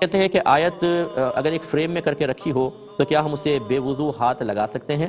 کہتے ہیں کہ آیت اگر ایک فریم میں کر کے رکھی ہو تو کیا ہم اسے بے وضو ہاتھ لگا سکتے ہیں؟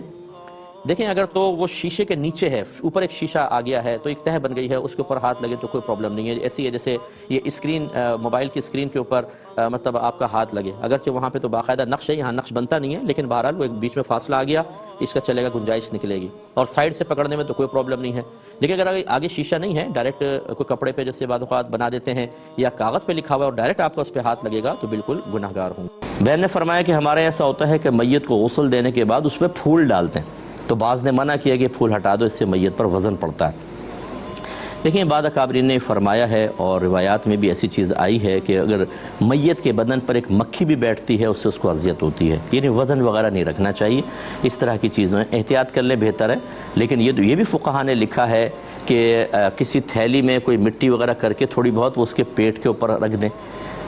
دیکھیں اگر تو وہ شیشے کے نیچے ہے، اوپر ایک شیشہ آ گیا ہے تو ایک تہہ بن گئی ہے، اس کے اوپر ہاتھ لگے تو کوئی پرابلم نہیں ہے۔ ایسی ہے جیسے یہ اسکرین، موبائل کی اسکرین کے اوپر مطلب آپ کا ہاتھ لگے، اگرچہ وہاں پہ تو باقاعدہ نقش ہے، یہاں نقش بنتا نہیں ہے، لیکن بہرحال وہ ایک بیچ میں فاصلہ آ گیا، اس کا چلے گا، گنجائش نکلے گی، اور سائیڈ سے پکڑنے میں تو کوئی پرابلم نہیں ہے۔ لیکن اگر آگے شیشہ نہیں ہے، ڈائریکٹ کوئی کپڑے پہ جیسے بعض اوقات بنا دیتے ہیں یا کاغذ پہ لکھا ہوا ہے اور ڈائریکٹ آپ کا اس پہ ہاتھ لگے گا تو بالکل گناہ گار ہوں۔ بہن نے فرمایا کہ ہمارے ایسا ہوتا ہے کہ میت کو غسل دینے کے بعد اس پہ پھول ڈالتے ہیں، تو بعض نے منع کیا کہ پھول ہٹا دو، اس سے میت پر وزن پڑتا ہے۔ دیکھیں بعض اکابرین نے فرمایا ہے اور روایات میں بھی ایسی چیز آئی ہے کہ اگر میت کے بدن پر ایک مکھی بھی بیٹھتی ہے اس سے اس کو اذیت ہوتی ہے، یعنی وزن وغیرہ نہیں رکھنا چاہیے، اس طرح کی چیزیں احتیاط کر لیں بہتر ہے۔ لیکن یہ بھی فقہا نے لکھا ہے کہ کسی تھیلی میں کوئی مٹی وغیرہ کر کے تھوڑی بہت وہ اس کے پیٹ کے اوپر رکھ دیں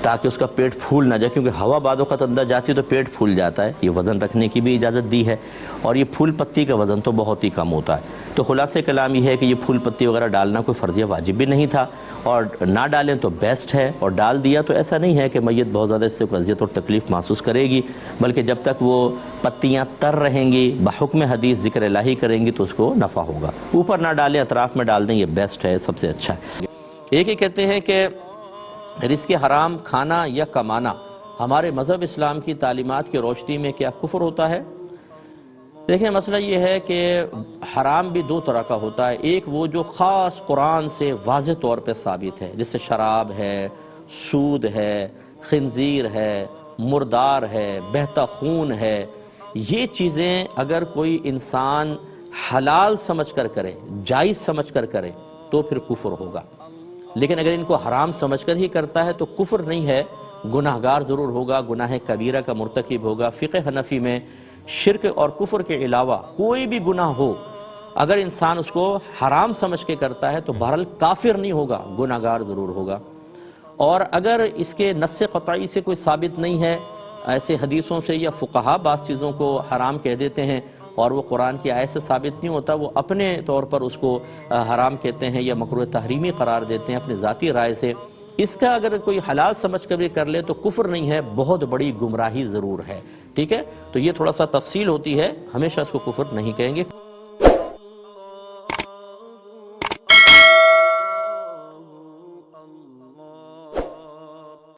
تاکہ اس کا پیٹ پھول نہ جائے، کیونکہ ہوا بعض اوقات اندر جاتی ہے تو پیٹ پھول جاتا ہے۔ یہ وزن رکھنے کی بھی اجازت دی ہے، اور یہ پھول پتی کا وزن تو بہت ہی کم ہوتا ہے۔ تو خلاصہ کلام یہ ہے کہ یہ پھول پتی وغیرہ ڈالنا کوئی فرضیہ واجب بھی نہیں تھا، اور نہ ڈالیں تو بیسٹ ہے، اور ڈال دیا تو ایسا نہیں ہے کہ میت بہت زیادہ اس سے کوئی اذیت اور تکلیف محسوس کرے گی، بلکہ جب تک وہ پتیاں تر رہیں گی، بحکم حدیث ذکر الہی کریں گی تو اس کو نفع ہوگا۔ اوپر نہ ڈالیں، اطراف میں ڈال دیں، یہ بیسٹ ہے، سب سے اچھا ہے۔ ایک ہی کہتے ہیں کہ رزق حرام کھانا یا کمانا ہمارے مذہب اسلام کی تعلیمات کی روشنی میں کیا کفر ہوتا ہے؟ دیکھیں مسئلہ یہ ہے کہ حرام بھی دو طرح کا ہوتا ہے، ایک وہ جو خاص قرآن سے واضح طور پہ ثابت ہے، جیسے شراب ہے، سود ہے، خنزیر ہے، مردار ہے، بہتا خون ہے۔ یہ چیزیں اگر کوئی انسان حلال سمجھ کر کرے، جائز سمجھ کر کرے تو پھر کفر ہوگا، لیکن اگر ان کو حرام سمجھ کر ہی کرتا ہے تو کفر نہیں ہے، گناہگار ضرور ہوگا، گناہ کبیرہ کا مرتکب ہوگا۔ فقہ حنفی میں شرک اور کفر کے علاوہ کوئی بھی گناہ ہو، اگر انسان اس کو حرام سمجھ کے کرتا ہے تو بہرحال کافر نہیں ہوگا، گناہگار ضرور ہوگا۔ اور اگر اس کے نص قطعی سے کوئی ثابت نہیں ہے، ایسے حدیثوں سے یا فقہا بعض چیزوں کو حرام کہہ دیتے ہیں اور وہ قرآن کی آیت سے ثابت نہیں ہوتا، وہ اپنے طور پر اس کو حرام کہتے ہیں یا مکروہ تحریمی قرار دیتے ہیں اپنی ذاتی رائے سے، اس کا اگر کوئی حلال سمجھ کر بھی کر لے تو کفر نہیں ہے، بہت بڑی گمراہی ضرور ہے، ٹھیک ہے؟ تو یہ تھوڑا سا تفصیل ہوتی ہے، ہمیشہ اس کو کفر نہیں کہیں گے۔